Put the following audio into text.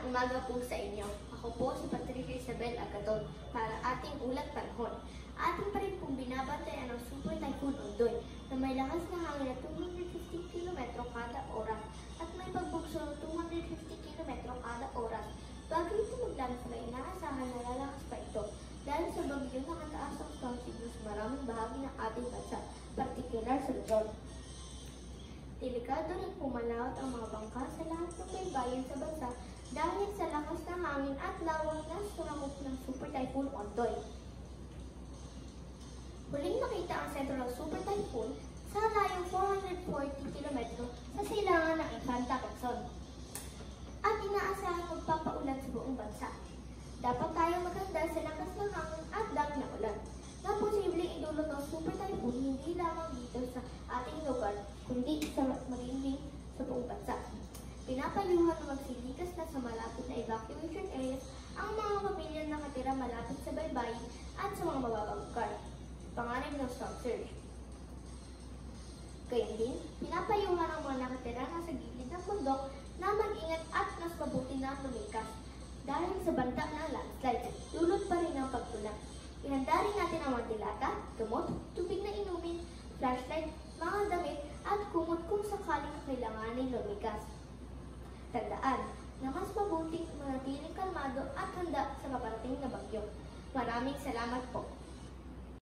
umaga po sa inyo. Ako po si Patricia Isabel Agaton para ating ulat panahon. Ating pa rin pong binabantayan ang Super Typhoon Ondoy na may lakas na hangin na 250 km kada oras at may pagbugso ng 250 km kada oras. Bago ito maglanas na inaasahan na lalakas pa ito dahil sa bagyo nakataas ang storm signal sa maraming bahagi ng ating bansa, partikular sa Luzon. Delikado rin pumalawat ang mga bangka sa lahat ng baybayin sa bansa dahil sa lakas ng hangin at lawak na surakot ng Super Typhoon Ondoy. Huling nakita ang sentro ng Super Typhoon sa layong 440 km sa silangan ng Infanta, Quezon. At inaasahan magpapaulan sa buong bansa. Dapat tayong maganda sa lakas ng hangin at dami ng ulan na posibleng idulot ng Super Typhoon hindi lamang dito sa ating lugar, kundi sa magiging sa buong bansa. Pinapayuhan na magsilikas na sa malapit na evacuation areas ang mga pamilyang nakatira malapit sa baybayin at sa mga mababang lugar. Panganib ng storm surge. Gayun din, pinapayuhan ang mga nakatira na sa gilid ng bundok na mag-ingat at mas mabuti na lumikas. Dahil sa banta ng landslide, dulot pa rin ang pagtulak. Ihanda rin natin ang mga dilata, gamot, tubig na inumin, flashlight, mga damit, at kumot kung sakaling kailanganin lumikas. Tandaan na mas mabuting manatiling kalmado at handa sa paparating na bagyo. Maraming salamat po.